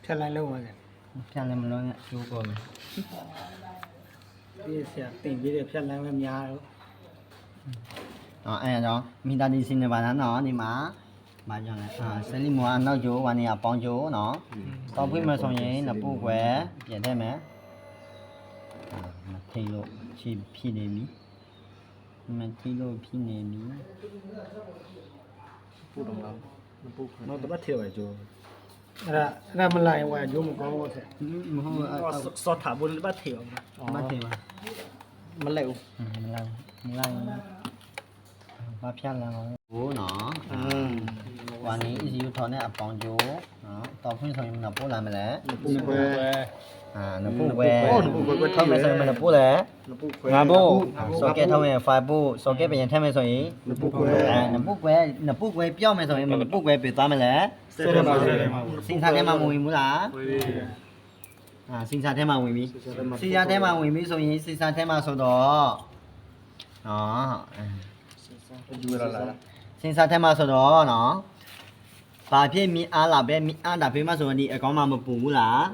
ဖြတ်လိုက်လုံးပါလေ ဖြတ်လည်းမလုံးနဲ့ကျိုးပေါ်မယ် ဒီဆရာတင်ပြီးတဲ့ဖြတ်လိုက်ပဲများတော့ နော်အဲ့ဒါကြောင့်မီတာဒီစင်နေပါလားနော်ဒီမှာမကြောင့်လဲဆယ်လီမောအနောက်ကျိုးဝါနေရပေါင်းကျိုးနော်တောက်ဖွင့်မယ်ဆိုရင်နှစ်ပုတ်ွယ်ပြင်ထဲမယ်မထိလို့ဖြည့်နေပြီမထိလို့ဖြည့်နေပြီ ပူတော့လားမပူခအဲ့တော့တပတ်ထဲပဲကျိုးဒါမလိုက်ဝါရုံးမကောင်းဘူးဆရာ မဟုတ်ဘူး စောထားဘူးတပတ်ထဲပါ မထိပါ မလဲဘူး မလိုက်ဘာဖြတ်လာအောင်ဟိုးနော်ဝါနေ ECU ထောင်းနဲ့အပေါင်းကျိုးနော်တောက်ဖွင့်ဆိုရင်မပို့လာမလဲ ပူခွဲ နပုတ်ဝဲထောက်မယ်ဆိုရင်မနပုတ်လဲ မပူခွဲ ငါပုတ်စော်ကက်ထောက်ရင်5ပုတ်စော်ကက်ပြန်ထည့်မယ်ဆိုရင် မပူခွဲ နပုတ်ကွဲပြောက်မယ်ဆိုရင်မနပုတ်ကွဲပြေးသွားမလဲ စက်တယ်မှာစက်တယ်မှာ စင်စာထဲမှာမဝင်ဘူးလားစင်စာထဲမှာဝင်ပြီစင်စာထဲမှာဝင်ပြီဆိုရင်စင်စာထဲမှာဆိုတော့နော် ယူရလာ စင်စာထဲမှာဆိုတော့နော်ဘာဖြစ်မီအားလာပဲမီအားတာဖေးမဆိုရင်ဒီအကောင့်မှာမပူဘူးလား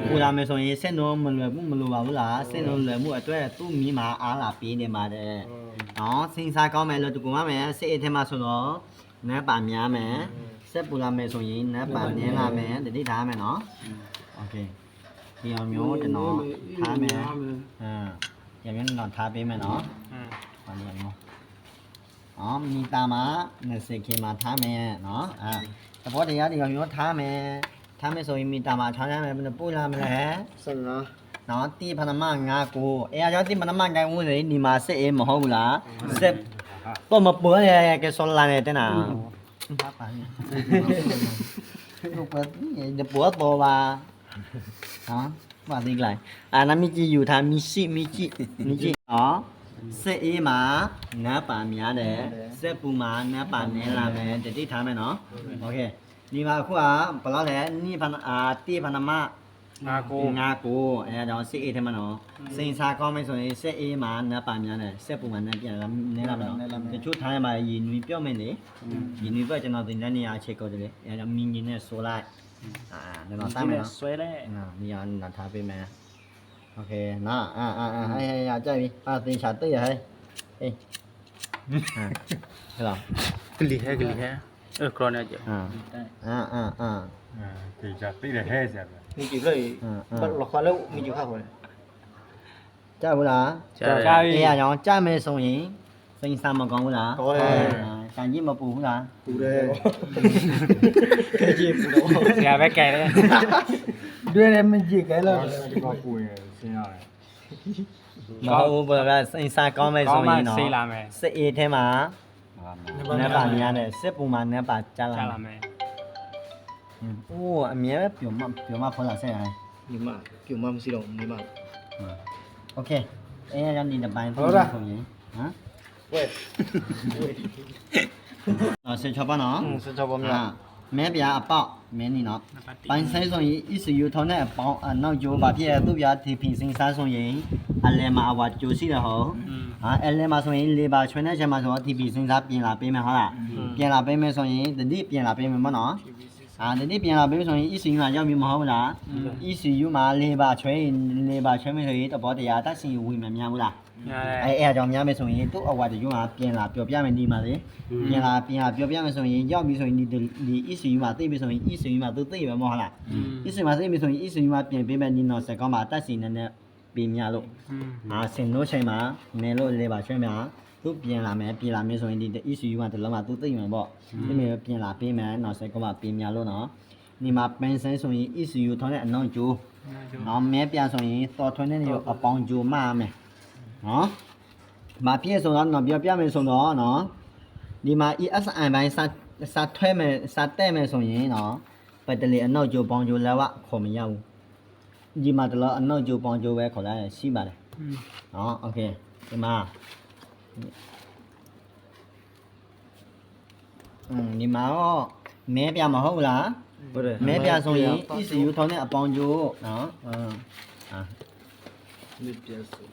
ပူလာမယ်ဆိုရင်စက်တော့မလွယ်ဘူးမလိုပါဘူးလားစက်တော့လွယ်မှုအတွက်သူ့မီမှာအားလာပေးနေပါတယ်နော်စင်စာကောင်းမယ်လို့တကူမမယ်စက်အထဲမှာဆိုတော့နပ်ပါများမယ်စက်ပူလာမယ်ဆိုရင်နပ်ပါနင်းလာမယ်တတိထားမယ်နော်โอเคဒီအောင်မျိုးကျွန်တော်ထားမယ်ရမျိုးတော့ထားပေးမယ်နော်ဟုတ်ပါပြီနော်မီတာမှာ20 k မှာထားမယ်နော်သဘောတရားတွေရောထားမယ်ဆိုရင်မီတာမှာထားရမယ်ဘယ်လိုပို့လာမလဲ စက်လား နော်တိဖနမ9ကိုအဲအကြောင်းတိဖနမ9ဝင်နေဒီမှာစစ်အေးမဟုတ်ဘူးလားစစ်တော့မပေါ်ရကဲဆောလာနေတဲ့နာဘာပါလဲဘယ်ဒီပေါ်ပေါ်ပါနော်ဘာဒီလိုက်နာမီကြီးယူထားမီရှိမီကြီးနော်စစ်အေးမှာနပ်ပါများတယ်စစ်ပူမှာနပ်ပါနင်းလာမယ်တတိထားမယ်နော်โอเคဒီမှာအခုကဘယ်လောက်လဲနိဖနတိဖနမငါကိုအဲဒါကြောင့်စစ်အေးထဲမှာနော်စိန်စာကောင်းမယ်ဆိုရင်စစ်အေးမှာနပ်ပါများတယ်စစ်ပူမှာနပ်ပြန်လာနေလာမယ်နော်တချို့ထားရမှာရည်နွေပြော့မယ်လေရည်နွေပဲကျွန်တော်တင်တဲ့နေရာအခြေကောတယ်လေအဲဒါမင်းကြီးနဲ့ဆိုလိုက်ကျွန်တော်သားမယ်နော် ဆွဲလဲ နေရာနာထားပေးမယ်โอเคနော်ကြိုက်ပြီတင်ချာတိတ်ရဟဲ့အေးဟဲ့လား ကလီဟဲကခရိုနေကြ 给家对着海去了。 မိကြည့်လိုက်ဘာလောက်ခါလို့မိကြည့်ခါခေါ် ကြဘူးလား ကြားပြီ အေးရအောင်ကြမယ်ဆိုရင်စိန်စာမကောင်းဘူးလား ကောင်းတယ် ကြံကြီးမပူဘူးလား ပူတယ်ကဲကြည့်ပူတော့ ဆရာပဲကြိုင်တယ်တွေ့တယ်မကြည့်ကြလို့ 这个贵，先让人。 မဟုတ်ဘူးဗျာစိန်စာကောင်းမယ်ဆိုရင်နော်စစ်အေးထဲမှာနပ်ပါများတယ်စစ်ပူမှာနပ်ပါကြားလာမယ်အိုးအမြဲပြုံမဖော်လာဆက်ရတယ် ဒီမှာပြုံမမရှိတော့ဒီမှာ โอเคအေးရအောင်ဒီတစ်ပိုင်းဆိုရင်ဟမ် ဝဲ ဆက်ချပါနော် စချပါမြာ မဲပြအပေါက်မင်းနီနော်ပိုင်းဆိုင်ဆိုရင် ECU ထောင်းတဲ့အပေါင်းနောက်ကျိုးဘာဖြစ်သူ့ပြဒီဖင်စင်စားဆိုရင်အလဲမှာအဝါကျိုးရှိတယ်ဟုတ်အလဲမှာဆိုရင်လေပါချွေးနေချက်မှာဆိုဒီဖင်စင်စားပြင်လာပေးမယ်ဟုတ်လားပြင်လာပေးမယ်ဆိုရင်တတိပြင်လာပေးမယ်မနော်တတိပြင်လာပေးဆိုရင် ECU မှာရောက်ပြီမဟုတ်လား ECU မှာလေပါချွေးမယ်ဆိုရင်တဘောတရားတက်စီဝင်မများဘူးလားအဲအကြောင်းများမယ်ဆိုရင်သူ့အဝါတရုံးကပြင်လာပျော်ပြမယ်ဒီမှာလေပြင်လာပျော်ပြမယ်ဆိုရင်ရောက်ပြီဆိုရင်ဒီ ECU မှာသိပြီဆိုရင် ECU မှာသူသိပဲမဟုတ်လား ECU မှာသိပြီဆိုရင် ECU မှာပြင်ပေးမယ်ဒီတော့စကောင်းမှာတက်စီနဲ့ပြင်များလို့စင်လို့ချိန်မှာနေလို့လေပါချွေးမှာသူပြင်လာမယ်ဆိုရင်ဒီ ECU မှာတလုံးမှာသူသိမှာပေါ့ဒီမျိုးပြင်လာပေးမယ်တော့စကောင်းမှာပြင်များလို့နော်ဒီမှာပန်းဆိုင်ဆိုရင် ECU ထောင်းတဲ့အနောက်ကျိုးနော်မဲပြဆိုရင်တော်ထွန်းတဲ့နေအပေါင်းကျိုးမှာမယ်နော်မပြည့်စုံတော့နော်ပြောပြမယ်ဆိုတော့နော်ဒီမှာ ESI ဘိုင်းစာထွဲမယ်စာတဲ့မယ်ဆိုရင်နော်ပက်တလီအနောက်ကျိုးပေါင်းကျိုးလည်းဝခေါ်မရဘူးဒီမှာတလောအနောက်ကျိုးပေါင်းကျိုးပဲခေါ်လိုက်ရှိပါတယ်နော်โอเคဒီမှာဒီမှာတော့မဲပြမဟုတ်လား ဟုတ်တယ် မဲပြဆိုရင် ECU ထောင်းတဲ့အပေါင်းကျိုးနော်ဒီပြဆို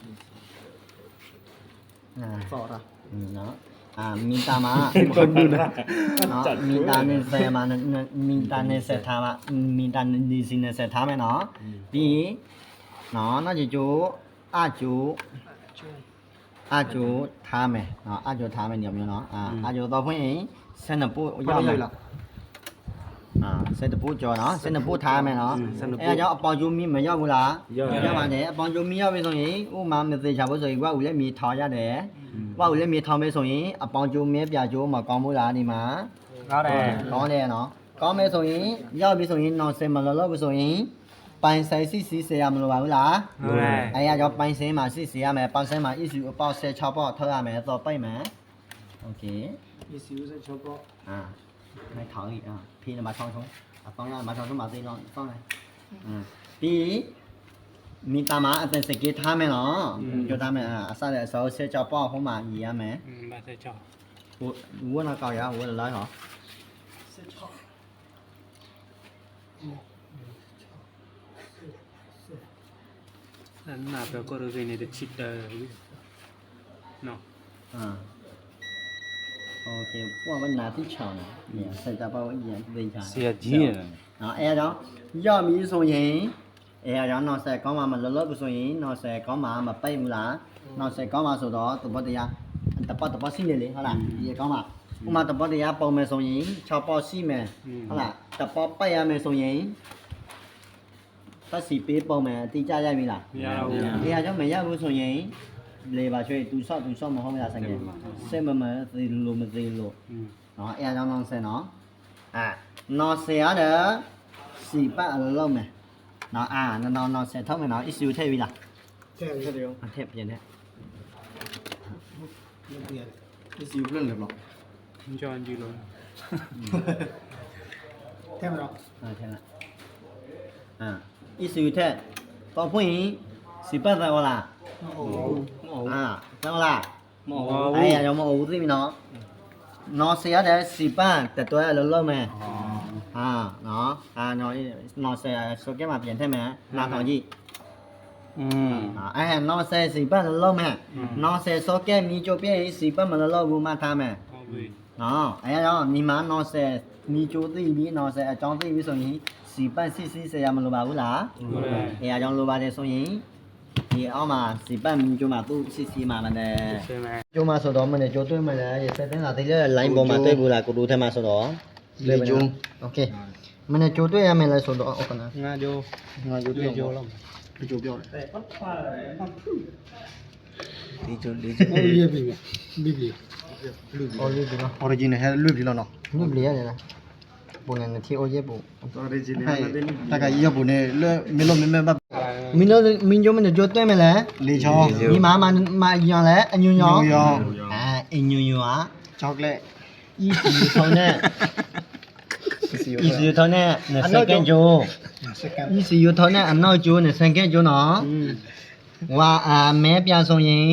စောတာနော် မီတာမှာနော်မီတာနဲ့ဆယ်မှာမီတာနဲ့ဆက်ထားမှာမီတာနဲ့စီနဲ့ဆက်ထားမယ်နော်ပြီးနော်နောက်ကျိုးအကျိုးထားမယ်နော်အကျိုးထားမယ်ညမျိုးနော်အကျိုးတော့ဖွင့်ရင်12ပို့ရောက်မယ်12ပို့ကျော်နော်12ပို့ထားမယ်နော်အဲကြောင့်အပေါင်ကျိုးမီမရောက်ဘူးလားရောက်ပါတယ်အပေါင်ကျိုးမီရောက်ပြီဆိုရင်ဥမာမသေးချဖို့ဆိုရင်ဝက်ဦးလည်းမီထောင်ရတယ်ဝက်ဦးလည်းမီထောင်မယ်ဆိုရင်အပေါင်ကျိုးမဲပြကျိုးမကောင်းဘူးလားဒီမှာကောင်းတယ်နော်ကောင်းမယ်ဆိုရင်ရောက်ပြီဆိုရင်နော်10မလောလို့ဆိုရင်ပိုင်ဆိုင်စီဆရာမလို့ပါဘူးလားအဲရကြောင့်ပိုင်စင်းမှာစီရမယ်ပိုင်စင်းမှာ issue အပေါက်16ပေါက်ထောက်ရမယ်တော့ပိတ်မယ်โอเค issue 16ပေါက်ให้ถอยอีกพี่มาช่องต้องได้มาช่องมาตีน้องต้องได้พี่มีตามาเป็นสกิทท่าไหมเนาะ就他们啥的时候先叫报红嘛一样没มาใส่จอ我那高呀我来哈นั่นน่ะแบบก็รู้สึกในชิดเนาะOK 我们拿去抢了也现在把我演对家ဆရာကြီးရယ်အဲကြောင့်ရောက်ပြီဆိုရင်အဲကြောင့်နောက်ဆက်ကောင်းမှမလောလောဘူးဆိုရင်နောက်ဆက်ကောင်းမှမပိတ်ဘူးလားနောက်ဆက်ကောင်းမှဆိုတော့တပတ်တရားတပတ်ရှိနေလေဟုတ်လားဒီကောင်းမှဥမာတပတ်တရားပုံမယ်ဆိုရင်6ပေါက်ရှိမယ်ဟုတ်လားတပတ်ပိတ်ရမယ်ဆိုရင်ပတ်စီပေးပုံမယ်တိကျရပြီလားမရတော့ဘူးအဲကြောင့်မရဘူးဆိုရင်လေပါချွေတူဆော့မဟုတ်မလားဆိုင်ကစက်မသေးလို့မသေးလို့နော်အဲကြောင့်နောက်ဆက်နော်နော်ဆက်ရတယ်စီပတ်အလုံးမယ်နော်ဆက်ထောက်မယ်နော် issue ထည့်ပြီလားထည့်တယ်ရော ထည့်ပြင်တယ် issue ပြန်လေဘလို့ จอนจีလုံး ထည့်မတော့ထည့်လိုက်issue ထည့်တော့ဖွင့်စီပတ်တယ်ဟုတ်လားဟုတ်လားမဟုတ်ဘူးအဲရောမဟုတ်ဘူးသိပြီနော်နော်ဆက်ရတယ်စီပတ်တက်တွဲအလုံးမယ်နော်နော်ဆိုကဲမှာပြင်ထည့်မယ်နားထောင်ကြည့်နော်ဆယ်စီပတ်လုံးမယ်နော်ဆယ်ဆိုကဲမီချိုပြည့်စီပတ်မလုံးဘူးမှထားမယ်ဟုတ်ပြီနော်အဲကြောင့်ဒီမှာနော်ဆယ်မီချိုသိပြီးနော်ဆယ်အကြောင်းသိပြီးဆိုရင်စီပတ်စီဆရာမလိုပါဘူးလားဟုတ်တယ်အဲကြောင့်လိုပါတယ်ဆိုရင်ဒီအောက်မှာစီပတ်မီချိုမှာသူ့စီမှာမယ်ရှင်းမယ်ချိုမှာဆိုတော့မနေ့ချိုတွေ့မလဲရစက်တင်လာသေးတဲ့ line ပေါ်မှာတွေ့ဘူးလားကိုတို့ထဲမှာဆိုတော့လေချိုโอเคမနေ့ချိုတွေ့ရမယ်လဲဆိုတော့ဟုတ်ကဲ့ငါကြိုးကြိုးလောက်ဒီကြိုပြောတယ်ဒီချိုလေးချိုရေးပြီပြီအော်လေးပြီနော် original ဟဲ့လွတ်ပြီလားနော်လွတ်ပြီရတယ်လားပုံနဲ့တီအိုရေးပုံ original တကရပုံနဲ့မင်းမမမင်းတို့မင်းကြိုတွေ့မလဲလေချောဒီမှာမညောင်းလဲအညွညောင်းအညွညွာ chocolate easy ထောင်းနဲ့ easy ထောင်းနဲ့second ဂျိုး easy ထောင်းနဲ့အနောက်ဂျိုးနဲ့ second ဂျိုးနော်ဝါမဲပြဆိုရင်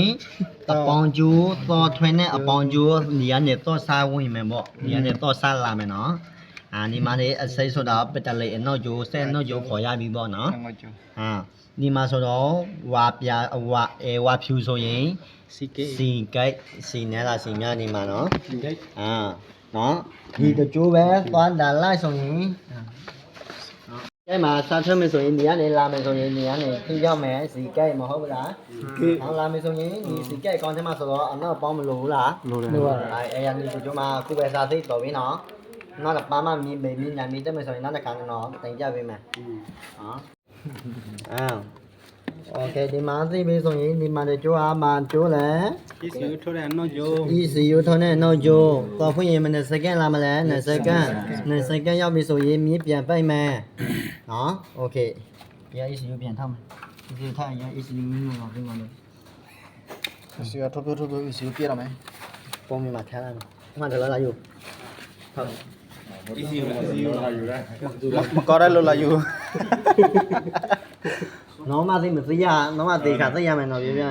အပေါင်ဂျိုးသောထွင်းနဲ့အပေါင်ဂျိုးနေရာနဲ့တော့စားဝင်မယ်ပေါ့နေရာနဲ့တော့စားလာမယ်နော်ဒီမှာနေအစိမ်းဆိုတာပတလေးအနောက်ဂျိုးဆဲနောက်ဂျိုးခေါ်ရပြီပေါ့နော်ဒီမှာဆိုတော့ဝါဖြူဆိုရင်စီဂိတ်စီနဲလားစီများနေမှာနော်နော်ဒီတကြိုးပဲသွားတာလိုက်ဆိုရင်အဲ့မှာစားထွက်မယ်ဆိုရင်နေရာနေလာမယ်ဆိုရင်နေရာနေခင်းရောက်မယ်စီဂိတ်မဟုတ်ဘူးလားဟောလာမယ်ဆိုရင်ဒီစီဂိတ်ကောင်းတယ်မှာဆိုတော့အနောက်ပေါင်းမလို့ဘူးလားလို့အဲ့ရနေဒီကြိုးမှာခုပဲစားသိတော်ပြီနော်နောက်တော့ပါမမီဘေမီညာမီတက်မယ်ဆိုရင်နောက်တစ်ခါတော့တင်ပြပေးမယ်โอเคဒီမှာသိပြီဆိုရင်ဒီမှာကြိုးအားမှာကြိုးလဲ ECU ထိုးတဲ့နောက်ကြိုး ECU ထောင်းတဲ့နောက်ကြိုးတော့ဖွင့်ရင်မနေ့စက္ကန့်လာမလဲ2စက္ကန့်2စက္ကန့်ရောက်ပြီဆိုရင်မြင်းပြန်ပိတ်မယ်နော်โอเคပြန် ECU ပြန်ထောင်းမယ် ECU ထားရင် ECU မြင်းတော့ပြင်ပါလို့ ECU ထုတ် ECU ပြရမယ်ပုံမြင်မှာထားလိုက်မယ်မှန်တယ်လားယူဟုတ် ECU လာယူတယ်မကောရလို့လာယူနော်မသိမသိရနော်မသိခါသိရမယ်နော်ပြပြ